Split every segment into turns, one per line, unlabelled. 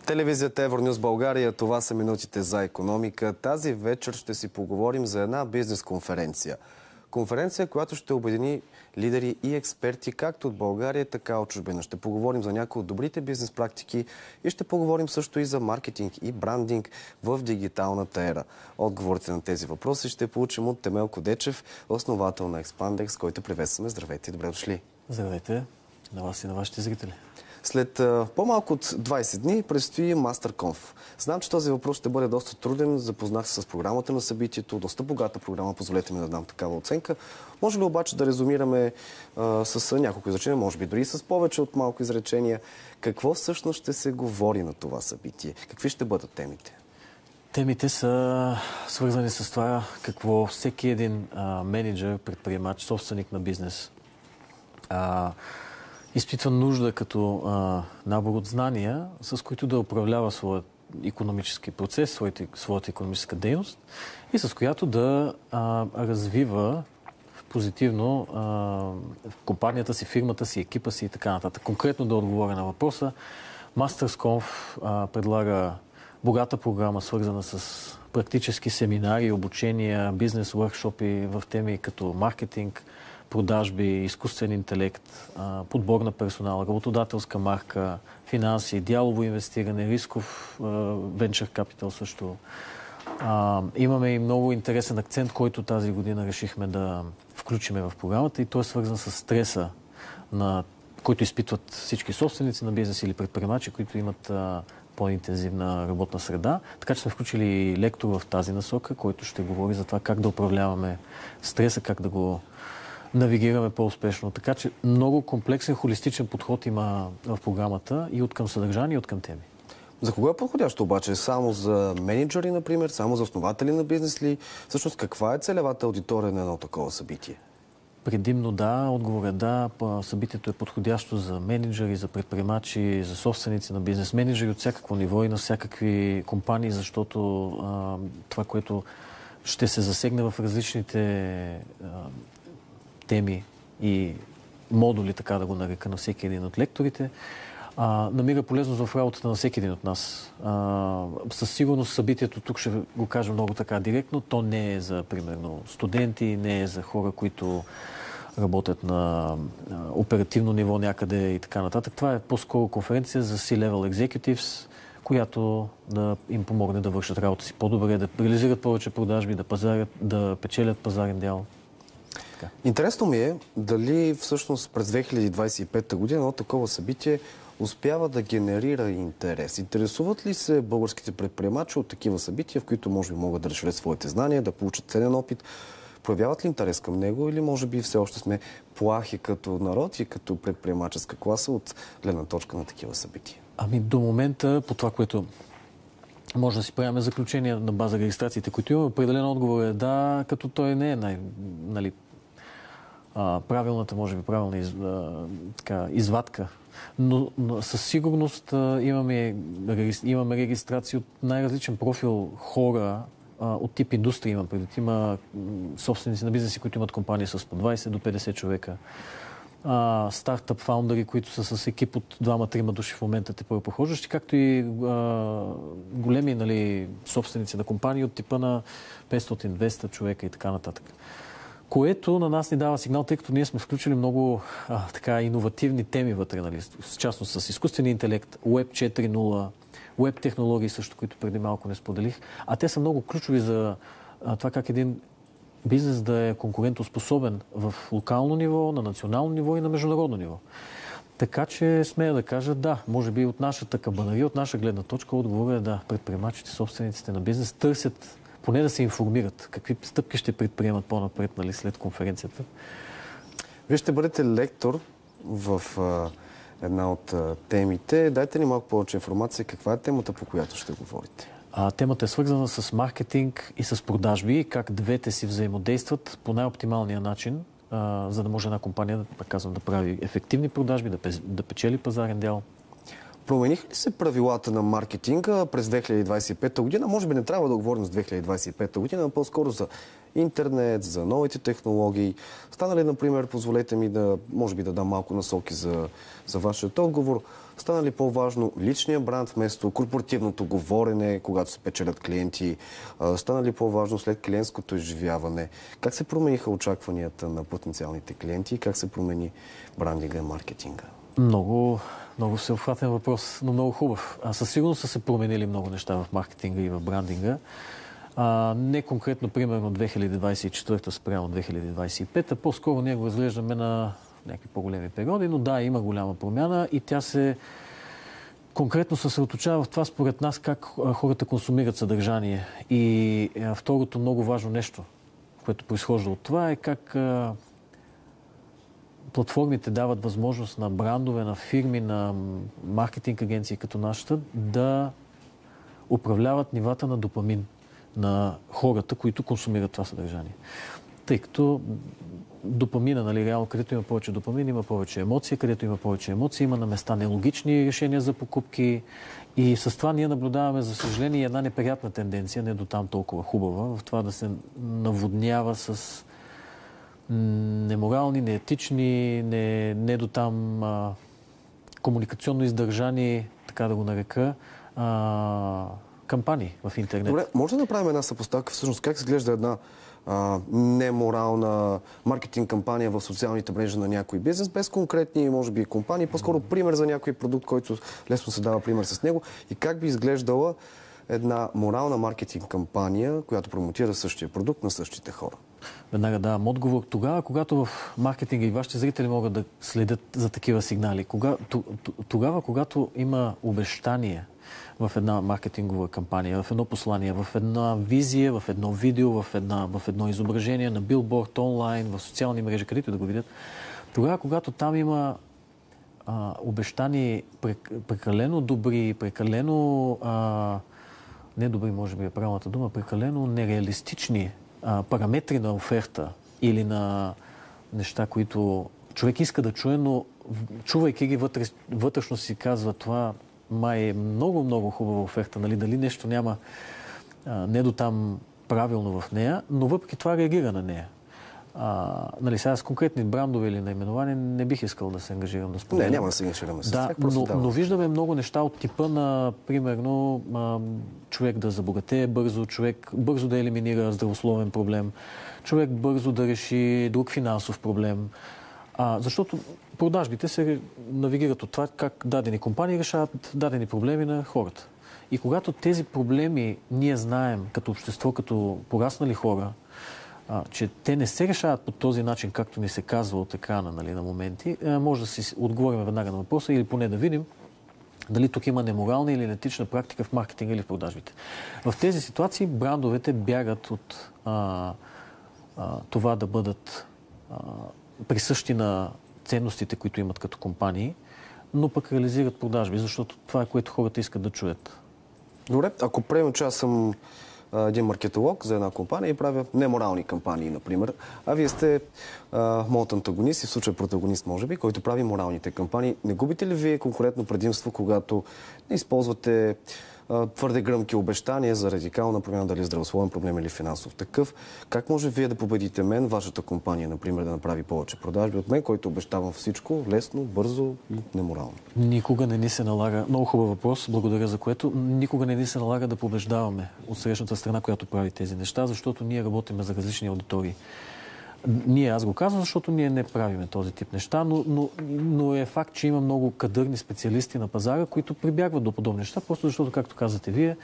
Телевизията Евронюс България, това са минутите за икономика. Тази вечер ще си поговорим за една бизнес конференция. Конференция, която ще обедини лидери и експерти, както от България, така от чужбина. Ще поговорим за някои от добрите бизнес практики и ще поговорим също и за маркетинг и брандинг в дигиталната ера. Отговорите на тези въпроси ще получим от Темелко Дечев, основател на Expandex, който приветстваме. Здравейте и добре дошли.
Здравейте на вас и на вашите зрители.
След по-малко от 20 дни предстои MasterConf. Знам, че този въпрос ще бъде доста труден. Запознах се с програмата на събитието. Доста богата програма, позволете ми да дам такава оценка. Може ли обаче да резумираме с няколко изречения, може би дори с повече от малко изречения, какво всъщност ще се говори на това събитие? Какви ще бъдат темите?
Темите са свързани с това какво всеки един менеджер, предприемач, собственик на бизнес изпитва нужда като набор от знания, с които да управлява своят икономически процес, своята икономическа дейност и с която да развива позитивно компанията си, фирмата си, екипа си и така нататък. Конкретно да отговоря на въпроса, MasterConf предлага богата програма, свързана с практически семинари, обучения, бизнес workshopи в теми като маркетинг, продажби, изкуствен интелект, подбор на персонал, работодателска марка, финанси, дялово инвестиране, рисков венчър капитал също. Имаме и много интересен акцент, който тази година решихме да включиме в програмата и той е свързан с стреса, който изпитват всички собственици на бизнес или предприемачи, които имат по-интензивна работна среда. Така че сме включили лектор в тази насока, който ще говори за това как да управляваме стреса, как да го навигираме по-успешно. Така че много комплексен, холистичен подход има в програмата и откъм съдържание, и откъм теми.
За кого е подходящо обаче? Само за менеджери, например? Само за основатели на бизнес ли? Всъщност, каква е целевата аудитория на едно такова събитие?
Предимно да, отговоря да. Събитието е подходящо за менеджери, за предприемачи, за собственици на бизнес. Менеджери от всякакво ниво и на всякакви компании, защото това, което ще се засегне в различните теми и модули, така да го нарека, на всеки един от лекторите, намира полезност в работата на всеки един от нас. Със сигурност събитието, тук ще го кажа много така директно, то не е за, примерно, студенти, не е за хора, които работят на оперативно ниво някъде и така нататък. Това е по-скоро конференция за C-Level Executives, която да им помогне да вършат работа си по-добре, да реализират повече продажби, да печелят пазарен дял.
Интересно ми е дали всъщност през 2025 година едно такова събитие успява да генерира интерес. Интересуват ли се българските предприемачи от такива събития, в които може би могат да разширят своите знания, да получат ценен опит? Проявяват ли интерес към него или може би все още сме плахи като народ и като предприемаческа класа от гледна точка на такива събития?
До момента, по това, което може да си правим заключение на база регистрациите, които имаме, определен отговор е да, като той не е правилната, може би правилна извадка. Но със сигурност имаме регистрации от най-различен профил хора, от тип индустрия имам предвид. Има собственици на бизнеси, които имат компании с по 20 до 50 човека. Стартъп фаундъри, които са с екип от 2-3 души в момента те прохождащи, както и големи собственици на компании от типа на 500-200 човека и така нататък. Което на нас ни дава сигнал, тъй като ние сме включили много иновативни теми вътре, в частност с изкуствения интелект, Web 4.0, Web технологии също, които преди малко не споделих. А те са много ключови за това как един бизнес да е конкурентоспособен в локално ниво, на национално ниво и на международно ниво. Така че смея да кажа да, може би от нашата кабанария, от наша гледна точка, отговор е да, предприемачите, собствениците на бизнес търсят поне да се информират какви стъпки ще предприемат по-напред, след конференцията.
Вие ще бъдете лектор в една от темите. Дайте ни малко повече информация. Каква е темата, по която ще говорите?
Темата е свързана с маркетинг и с продажби, как двете си взаимодействат по най-оптималния начин, за да може една компания, да прави ефективни продажби, да печели пазарен дял.
Промениха ли се правилата на маркетинга през 2025 година? Може би не трябва да говорим за 2025 година, но по-скоро за интернет, за новите технологии. Стана ли, например, позволете ми може би да дам малко насоки за вашият отговор, Стана ли по-важно личния бранд вместо корпоративното говорене, когато се печелят клиенти? Стана ли по-важно след клиентското изживяване? Как се промениха очакванията на потенциалните клиенти и как се промени брандинга и маркетинга?
Много всеобхватен въпрос, но много хубав. Със сигурност са се променили много неща в маркетинга и в брандинга. Не конкретно, примерно 2024 спрямо 2025, по-скоро ние го разглеждаме на някакви по-големи периоди, но да, има голяма промяна и тя се конкретно съсредоточава в това, според нас, как хората консумират съдържание. И второто много важно нещо, което произхожда от това, е как платформите дават възможност на брандове, на фирми, на маркетинг агенции като нашата да управляват нивата на допамин на хората, които консумират това съдържание. Тъй като допамина, нали, реално, където има повече допамин, има повече емоции, където има повече емоции, има на места нелогични решения за покупки и с това ние наблюдаваме, за съжаление, една неприятна тенденция, не до там толкова хубава, в това да се наводнява с неморални, неетични, не до там комуникационно издържани, така да го нарека, кампании в интернет.
Добре, може да направим една съпоставка всъщност как изглежда една неморална маркетинг кампания в социалните мрежи на някой бизнес, без конкретни, може би, компании, по-скоро пример за някой продукт, който лесно се дава пример с него и как би изглеждала една морална маркетинг кампания, която промотира същия продукт на същите хора.
Веднага давам отговор. Тогава, когато в маркетинга и вашите зрители могат да следят за такива сигнали, тогава, когато има обещание в една маркетингова кампания, в едно послание, в една визия, в едно видео, в едно изображение на билборд, онлайн, в социални мрежи, където да го видят, тогава, когато там има обещани прекалено добри, прекалено недобри, може би е правилната дума, прекалено нереалистични параметри на оферта или на неща, които човек иска да чуе, но чувайки ги вътрешно си казва, това май е много, много хубава оферта, нали? Дали нещо няма не до там правилно в нея, но въпреки това реагира на нея. Нали, сега с конкретни брандове или наименования не бих искал да се ангажирам да споделям.
Не, няма да се ангажираме с
тях. Но виждаме много неща от типа на, примерно, човек да забогатее бързо, човек бързо да елиминира здравословен проблем, човек бързо да реши друг финансов проблем. Защото продажбите се навигират от това как дадени компании решават дадени проблеми на хората. И когато тези проблеми ние знаем като общество, като пораснали хора, че те не се решават по този начин, както ни се казва от екрана, нали, на моменти, може да си отговорим веднага на въпроса или поне да видим дали тук има неморална или етична практика в маркетинга или в продажбите. В тези ситуации брандовете бягат от това да бъдат присъщи на ценностите, които имат като компании, но пък реализират продажби, защото това е което хората искат да чуят.
Добре, ако приемем, че аз съм един маркетолог за една компания и правя неморални кампании, например, а вие сте моят антагонист и в случая протагонист, може би, който прави моралните кампании, не губите ли вие конкурентно предимство, когато не използвате твърде гръмки обещания за радикална промяна, дали здравословен проблем или финансов такъв? Как може вие да победите мен, вашата компания, например, да направи повече продажби от мен, който обещавам всичко лесно, бързо и неморално?
Никога не ни се налага, много хубав въпрос, благодаря за което, никога не ни се налага да побеждаваме от срещната страна, която прави тези неща, защото ние работим за различни аудитории. Аз го казвам, защото ние не правиме този тип неща, но е факт, че има много кадърни специалисти на пазара, които прибягват до подобни неща, просто защото, както казвате вие,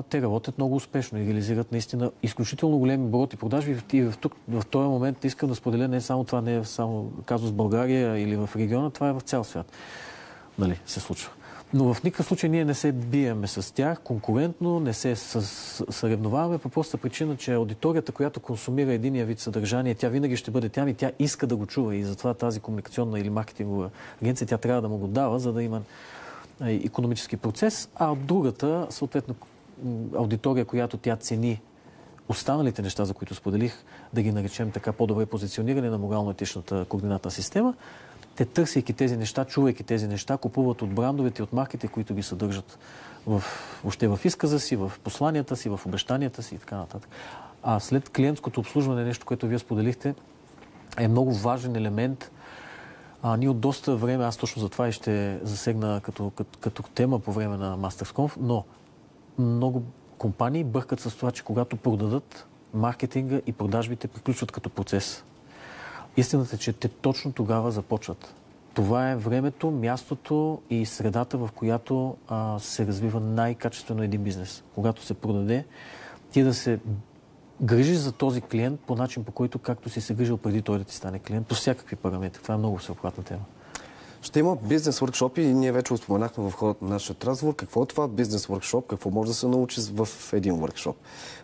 те работят много успешно и реализират наистина изключително големи обороти продажби. И в този момент искам да споделя не само това, не е само казус в България или в региона, това е в цял свят. Нали, се случва. Но в никакъв случай ние не се биеме с тях конкурентно, не се съревноваваме по проста причина, че аудиторията, която консумира единия вид съдържание, тя винаги ще бъде там и тя иска да го чува. И затова тази комуникационна или маркетингова агенция, тя трябва да му го дава, за да има икономически процес, а от другата, съответно, аудитория, която тя цени останалите неща, за които споделих, да ги наречем така по-добре позициониране на морално-етичната координатна система, те, търсейки тези неща, чувайки тези неща, купуват от брандовете и от марките, които ги съдържат въобще в изказа си, в посланията си, в обещанията си и така нататък. А след клиентското обслужване, нещо, което вие споделихте, е много важен елемент Ние от доста време, аз точно за това и ще засегна като тема по време на MastersConf, но много компании бъркат с това, че когато продадат, маркетинга и продажбите приключват като процес. Истината е, че те точно тогава започват. Това е времето, мястото и средата, в която се развива най-качествено един бизнес. Когато се продаде, ти да се грижиш за този клиент по начин, по който както си се грижил преди той да ти стане клиент, по всякакви параметри. Това е много всеобхватна тема.
Ще има бизнес workshop и ние вече го споменахме в хода на нашия разговор. Какво е това бизнес workshop? Какво може да се научи в един workshop?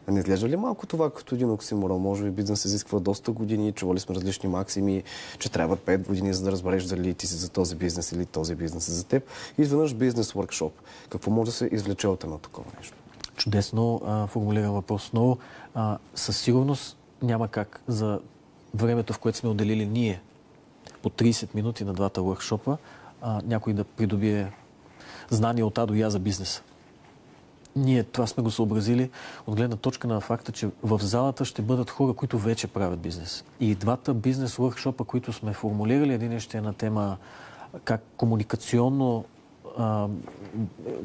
Не изглежда ли малко това като един оксиморон? Може би бизнес изисква доста години, чували сме различни максими, че трябва 5 години, за да разбереш дали ти си за този бизнес или този бизнес е за теб. И изведнъж бизнес workshop. Какво може да се извлече от едно такова нещо?
Чудесно формулиран въпрос. Но със сигурност няма как за времето, в което сме отделили ние по 30 минути на двата workshop-а, някой да придобие знания от А до Я за бизнеса. Ние това сме го съобразили от гледна точка на факта, че в залата ще бъдат хора, които вече правят бизнес. И двата бизнес workshop-а, които сме формулирали, един ще е на тема как комуникационно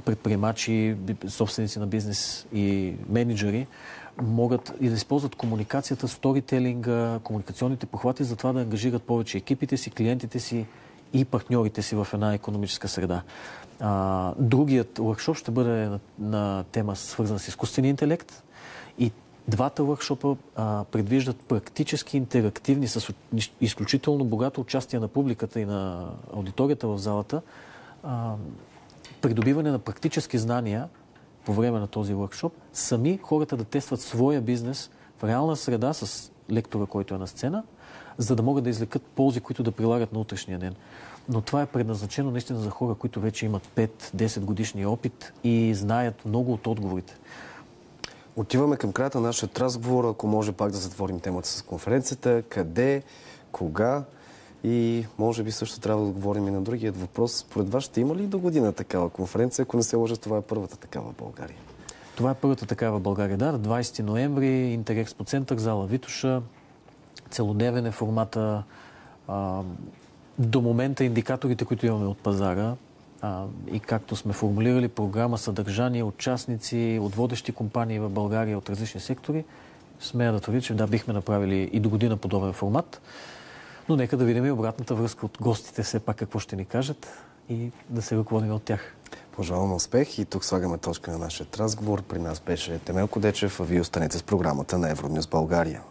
предприемачи, собственици на бизнес и менеджери могат и да използват комуникацията, сторителинга, комуникационните похвати за това да ангажират повече екипите си, клиентите си и партньорите си в една икономическа среда. Другият workshop ще бъде на тема свързана с изкуствения интелект и двата workshop предвиждат практически интерактивни с изключително богато участие на публиката и на аудиторията в залата, придобиване на практически знания по време на този workshop, сами хората да тестват своя бизнес в реална среда с лектора, който е на сцена, за да могат да извлекат ползи, които да прилагат на утрешния ден. Но това е предназначено наистина за хора, които вече имат 5-10 годишния опит и знаят много от отговорите.
Отиваме към края на нашия разговор. Ако може пак да затворим темата с конференцията. Къде, кога и може би също трябва да отговорим и на другият въпрос. Според вас ще има ли до година такава конференция? Ако не се лъжа, това е първата такава в България.
Това е първата такава в България, да. 20 ноември, Интерекспо център, зала Витоша. Целодневен е формата. До момента индикаторите, които имаме от пазара и както сме формулирали програма, съдържание, участници от водещи компании в България от различни сектори, смея да твърдя, че да, бихме направили и до година подобен формат. Но нека да видим и обратната връзка от гостите, все пак какво ще ни кажат и да се ръководим от тях.
Пожелавам успех и тук слагаме точка на нашия разговор. При нас беше Темелко Дечев, а вие останете с програмата на Евронюс България.